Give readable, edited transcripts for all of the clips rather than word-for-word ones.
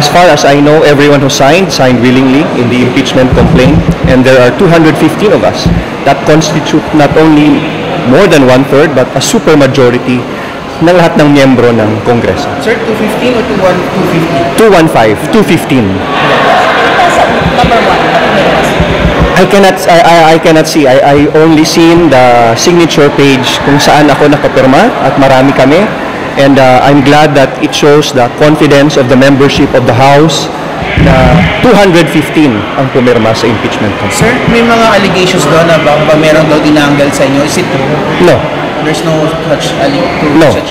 as far as I know, everyone who signed willingly in the impeachment complaint, and there are 215 of us. That constitute not only more than one-third, but a supermajority ng lahat ng miyembro ng Kongreso. Sir, 215 or 215? 215. Number one. I cannot see. I only seen the signature page kung saan ako nakapirma at marami kami. And I'm glad that it shows the confidence of the membership of the House na 215 ang pumirma sa impeachment. Sir, may mga allegations doon na baka meron daw dinanggal sa inyo. Is it true? No. There's no such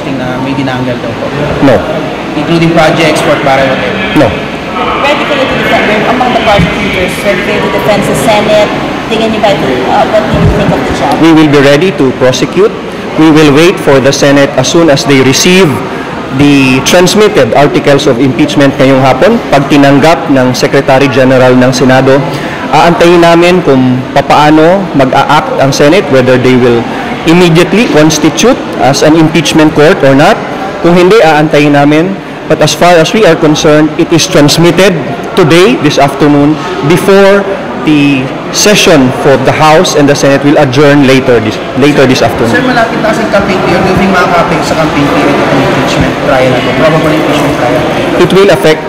thing na may dinanggal daw po? No. Including project, export, para whatever? No. Ready kayo to defend, among the prosecutors, ready kayo to defend sa Senate, tingin niyo ba ito, what do you think of the job? We will be ready to prosecute. We will wait for the Senate as soon as they receive the transmitted articles of impeachment ngayong hapon. Pag tinanggap ng Secretary General ng Senado, aantayin namin kung papaano mag-a-act ang Senate, whether they will immediately constitute as an impeachment court or not. Kung hindi, aantayin namin. But as far as we are concerned, it is transmitted today, this afternoon, before the session for the House and the Senate will adjourn later this afternoon. Sir, malapit na kasing campaign period. Do you think makakapit sa campaign period itong impeachment trial na ito? Probably impeachment trial. It will affect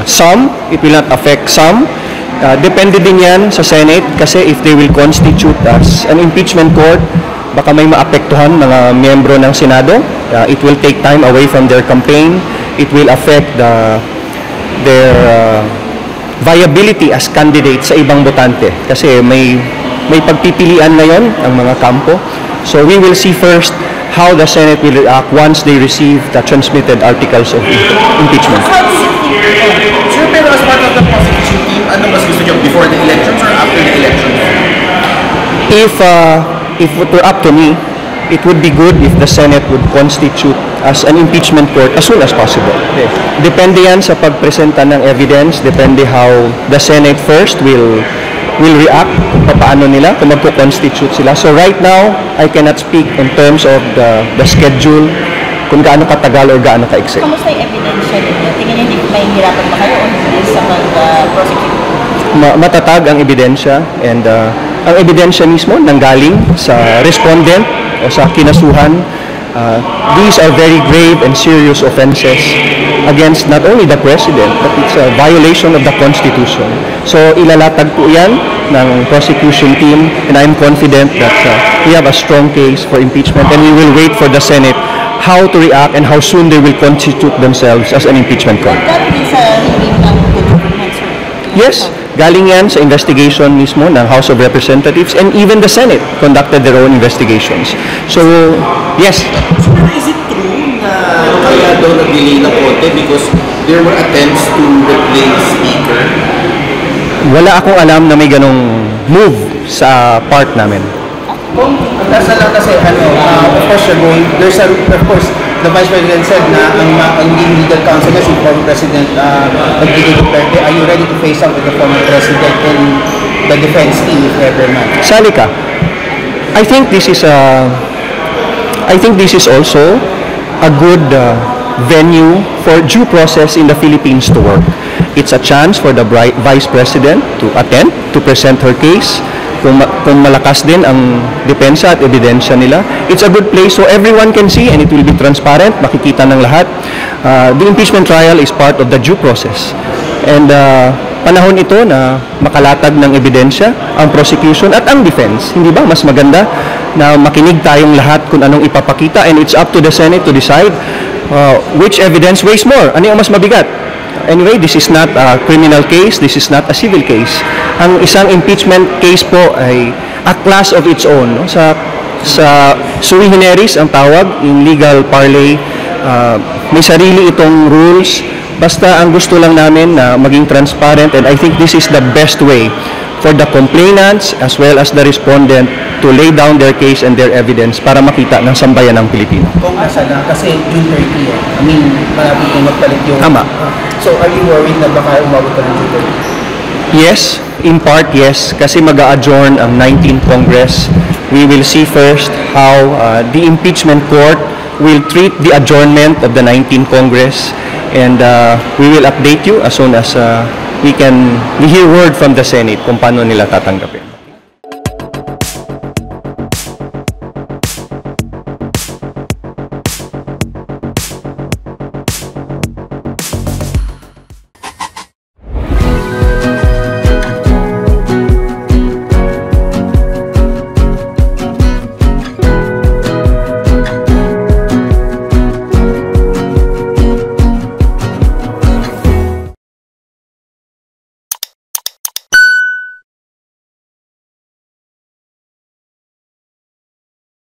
some, it will not affect some. Depende din yan sa Senate kasi if they will constitute as an impeachment court, baka may maapektuhan mga miyembro ng Senado. It will take time away from their campaign. It will affect their viability as candidates sa ibang botante kasi may pagpipilian ngayon ang mga kampo. So we will see first how the Senate will react once they receive the transmitted articles of impeachment. Sir, pero as part of the prosecution team, ano mas gusto nyo, before the elections or after the elections? If it were up to me, it would be good if the Senate would constitute as an impeachment court as soon as possible. Depende yan sa pagpresenta ng evidence, depende how the Senate first will react, kung paano nila, kung magko-constitute sila. So right now, I cannot speak in terms of the schedule, kung gaano katagal or gaano ka-exec. Kamusta yung ebidensya ninyo? Tingin niyo, may hirapan ba kayo o hindi sa mag-prosecute? Matatag ang ebidensya, and ang ebidensya mismo nanggaling sa respondent o sa kinasuhan. These are very grave and serious offenses against not only the President, but it's a violation of the Constitution. So ilalatag po yan ng prosecution team, and I'm confident that we have a strong case for impeachment, and we will wait for the Senate how to react and how soon they will constitute themselves as an impeachment court. Galing sa hearing ng good government, sir? Yes, galing yan sa investigation mismo ng House of Representatives, and even the Senate conducted their own investigations. So, yes. Pero is it true na kaya daw nag-delay ng konti because there were attempts to replace Speaker? Wala akong alam na may ganong move sa part namin. Nasa lang kasi, of course, of course, the Vice President said na ang legal counsel na si former President Rodrigo Duterte, are you ready to face up with the former President in the defense team if ever man? Salika, I think this is also a good venue for due process in the Philippines to work. It's a chance for the Vice President to attend, to present her case. Kung malakas din ang depensa at ebidensya nila, it's a good place so everyone can see, and it will be transparent, makikita ng lahat. The impeachment trial is part of the due process. And panahon ito na makalatag ng ebidensya ang prosecution at ang defense. Hindi ba mas maganda na makinig tayong lahat kung anong ipapakita, and it's up to the Senate to decide which evidence weighs more. Ano yung mas mabigat? Anyway, this is not a criminal case, this is not a civil case. Ang isang impeachment case po ay a class of its own. No? Sa sui generis ang tawag, in legal parley, may sarili itong rules. Basta ang gusto lang namin na maging transparent, and I think this is the best way for the complainants as well as the respondent to lay down their case and their evidence para makita ng sambayan ng Pilipino. Kung asa na, kasi June 30, I mean, malapit kong magpalit yung... Tama. So, are you worried na baka umabot ka ng June 30? Yes, in part yes, kasi mag-a-adjourn ang 19th Congress. We will see first how the impeachment court will treat the adjournment of the 19th Congress. And we will update you as soon as we hear word from the Senate kung paano nila tatanggapin.